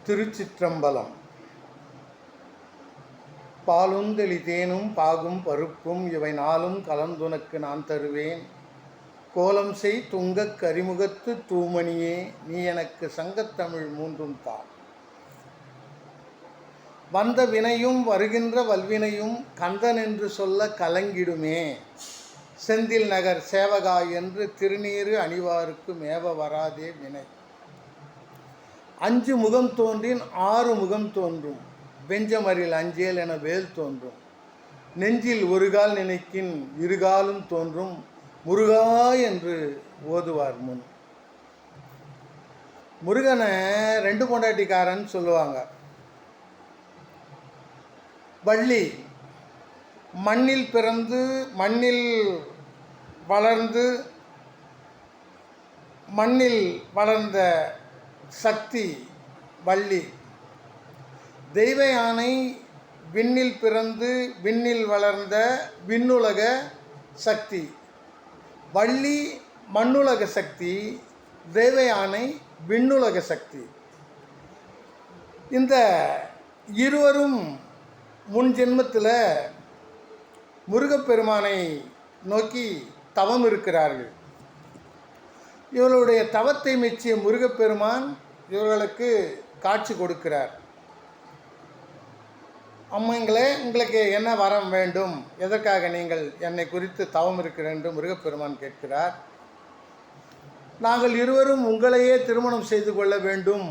திருச்சிற்றம்பலம். பாலுந்தெளி தேனும் பாகும் பருப்பும் இவை நாளும் கலந்துனக்கு நான் தருவேன். கோலம் செய் துங்கக் கரிமுகத்து தூமணியே, நீ எனக்கு சங்கத்தமிழ் மூன்றும் தா. வந்த வினையும் வருகின்ற வல்வினையும் கந்தன் என்று சொல்ல கலங்கிடுமே. செந்தில் நகர் சேவகா என்று திருநீறு அணிவாருக்கு மேவ வராதே வினை. 5 முகம் தோன்றின் 6 முகம் தோன்றும், வெஞ்சமரில் அஞ்சேல் என வேல் தோன்றும். நெஞ்சில் ஒரு கால் நினைக்கின் இருகாலும் தோன்றும், முருகா என்று ஓதுவார் முன். முருகனை 2 பொண்டாட்டிக்காரன் சொல்லுவாங்க. வள்ளி மண்ணில் பிறந்து மண்ணில் வளர்ந்து மண்ணில் வளர்ந்த சக்தி வள்ளி. தெய்வ யானை விண்ணில் பிறந்து விண்ணில் வளர்ந்த விண்ணுலக சக்தி. வள்ளி மண்ணுலக சக்தி, தெய்வ யானை விண்ணுலக சக்தி. இந்த இருவரும் முன் ஜென்மத்தில் முருகப்பெருமானை நோக்கி தவம் இருக்கிறார்கள். இவர்களுடைய தவத்தை மெச்சிய முருகப்பெருமான் இவர்களுக்கு காட்சி கொடுக்கிறார். அம்மைங்களே, உங்களுக்கு என்ன வரம் வேண்டும், எதற்காக நீங்கள் என்னை குறித்து தவம் இருக்கிறேன் என்று முருகப்பெருமான் கேட்கிறார். நாங்கள் இருவரும் உங்களையே திருமணம் செய்து கொள்ள வேண்டும்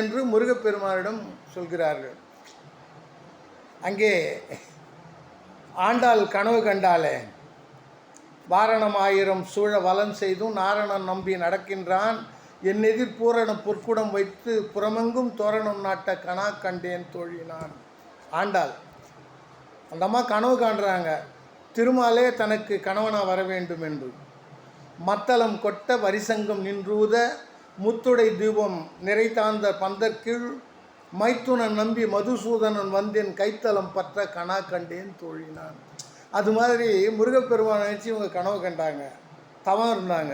என்று முருகப்பெருமானிடம் சொல்கிறார்கள். அங்கே ஆண்டாள் கனவு கண்டாலே, வாரணம் 1000 சூழ வலம் செய்தும் நாரணன் நம்பி நடக்கின்றான், என் எதிர் பூரண பொற்குடம் வைத்து புறமெங்கும் தோரணம் நாட்ட கனா கண்டேன் தோழினான். ஆண்டாள் அந்த அம்மா கனவு காண்றாங்க, திருமாலே தனக்கு கணவனாக வர வேண்டும் என்று. மத்தளம் கொட்ட வரிசங்கம் நின்றூத முத்துடை தீபம் நிறைத்தாந்த பந்தற்கீழ் மைத்துனன் நம்பி மதுசூதனன் வந்தேன் கைத்தலம் பற்ற கனா கண்டேன் தோழினான். அது மாதிரி முருகப்பெருமானை நினச்சி இவங்க கனவு கண்டாங்க, தவம் இருந்தாங்க.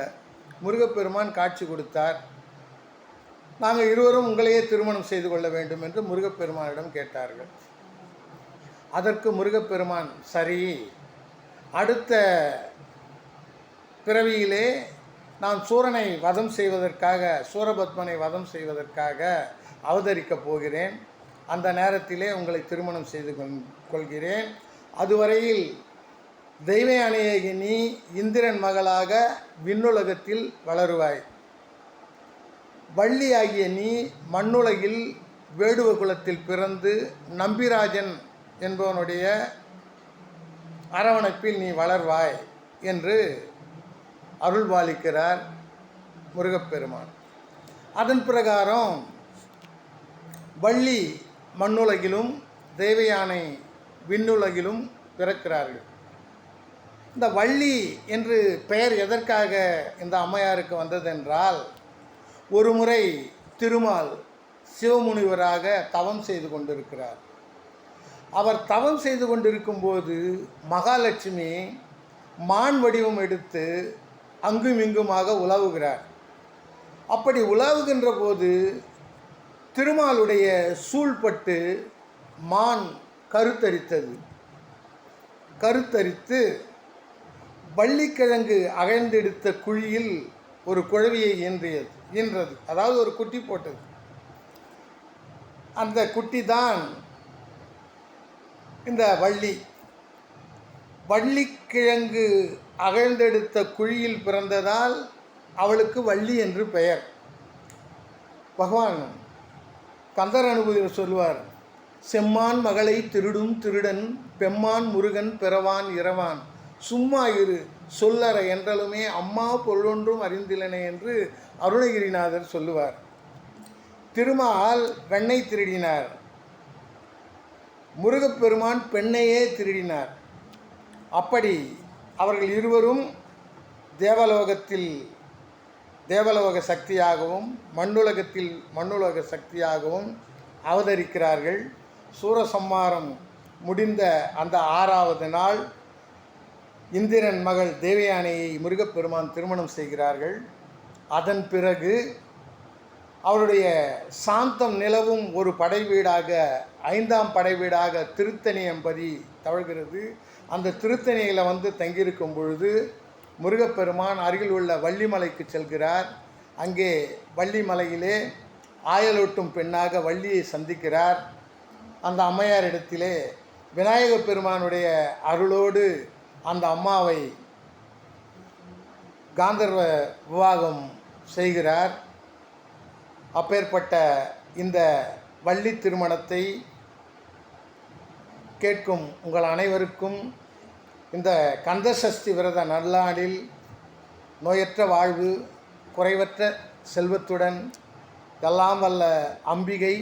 முருகப்பெருமான் காட்சி கொடுத்தார். நாங்கள் இருவரும் உங்களையே திருமணம் செய்து கொள்ள வேண்டும் என்று முருகப்பெருமானிடம் கேட்டார்கள். அதற்கு முருகப்பெருமான், சரி, அடுத்த பிறவியிலே நான் சூரனை வதம் செய்வதற்காக, சூரபத்மனை வதம் செய்வதற்காக அவதரிக்கப் போகிறேன். அந்த நேரத்திலே உங்களை திருமணம் செய்து கொள்கிறேன். அதுவரையில் தெய்வ யானையாகிய நீ இந்திரன் மகளாக விண்ணுலகத்தில் வளருவாய். வள்ளியாகிய நீ மண்ணுலகில் வேடுவ குலத்தில் பிறந்து நம்பிராஜன் என்பவனுடைய அரவணைப்பில் நீ வளர்வாய் என்று அருள்பாலிக்கிறார் முருகப்பெருமான். அதன் பிரகாரம் வள்ளி மண்ணுலகிலும் தெய்வ யானை விண்ணுலகிலும் பிறக்கிறார்கள். இந்த வள்ளி என்று பெயர் எதற்காக இந்த அம்மையாருக்கு வந்ததென்றால், ஒரு முறை திருமால் சிவமுனிவராக தவம் செய்து கொண்டிருக்கிறார். அவர் தவம் செய்து கொண்டிருக்கும்போது மகாலட்சுமி மான் வடிவம் எடுத்து அங்கும் இங்குமாக உலாவுகிறார். அப்படி உலாவுகின்ற போது திருமாலுடைய சூழ்பட்டு மான் கருத்தரித்தது. கருத்தரித்து வள்ளிக்கிழங்கு அகழ்ந்தெடுத்த குழியில் ஒரு குழவியை ஈன்றது. அதாவது ஒரு குட்டி போட்டது. அந்த குட்டி தான் இந்த வள்ளி. வள்ளிக்கிழங்கு அகழ்ந்தெடுத்த குழியில் பிறந்ததால் அவளுக்கு வள்ளி என்று பெயர். பகவான் கந்தர் அனுபூதியில் சொல்லுவார், செம்மான் மகளை திருடும் திருடன் பெம்மான் முருகன் பிறவான் இரவான் சும்மா இரு சொல்லற என்றாலுமே அம்மா பொருளொன்றும் அறிந்திலனே என்று அருணகிரிநாதர் சொல்லுவார். திருமால் பெண்ணை திருடினார், முருகப்பெருமான் பெண்ணையே திருடினார். அப்படி அவர்கள் இருவரும் தேவலோக சக்தியாகவும் மண்ணுலகத்தில் மண்ணுலக சக்தியாகவும் அவதரிக்கிறார்கள். சூரசம்மாரம் முடிந்த அந்த 6வது நாள் இந்திரன் மகள் தேவயானையை முருகப்பெருமான் திருமணம் செய்கிறார்கள். அதன் பிறகு அவருடைய சாந்தம் நிலவும் ஒரு படை வீடாக 5ஆம் படை வீடாக திருத்தணி என்பதி தவழ்கிறது. அந்த திருத்தணியில் தங்கியிருக்கும் பொழுது முருகப்பெருமான் அருகில் உள்ள வள்ளிமலைக்கு செல்கிறார். அங்கே வள்ளிமலையிலே ஆயலூட்டும் பெண்ணாக வள்ளியை சந்திக்கிறார். அந்த அம்மையார் இடத்திலே விநாயகப் பெருமானுடைய அருளோடு அந்த அம்மாவை காந்தர்வ விவாகம் செய்கிறார். அப்பேற்பட்ட இந்த வள்ளி திருமணத்தை கேட்கும் உங்கள் அனைவருக்கும் இந்த கந்தசஷ்டி விரத நல்லாளில் நோயற்ற வாழ்வு, குறைவற்ற செல்வத்துடன் எல்லாம் வல்ல அம்பிகை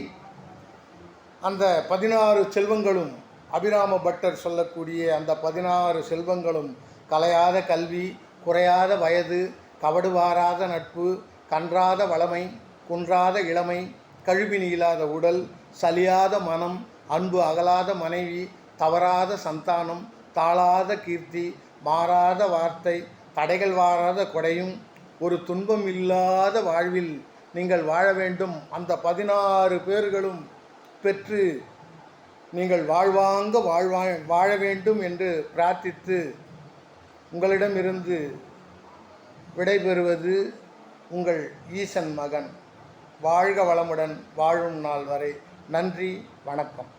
அந்த 16 செல்வங்களும் அபிராம பட்டர் சொல்லக்கூடிய அந்த 16 செல்வங்களும் கலையாத கல்வி, குறையாத வயது, கவடுவாராத நட்பு, கன்றாத வளமை, குன்றாத இளமை, கழுவினி இல்லாத உடல், சலியாத மனம், அன்பு அகலாத மனைவி, தவறாத சந்தானம், தாழாத கீர்த்தி, மாறாத வார்த்தை, தடைகள் வாராத கொடையும், ஒரு துன்பம் இல்லாத வாழ்வில் நீங்கள் வாழ வேண்டும். அந்த 16 பேர்களும் பெற்று நீங்கள் வாழ வேண்டும் என்று பிரார்த்தித்து உங்களிடமிருந்து விடைபெறுவது உங்கள் ஈசன் மகன். வாழ்க வளமுடன், வாழும் நாள் வரை. நன்றி, வணக்கம்.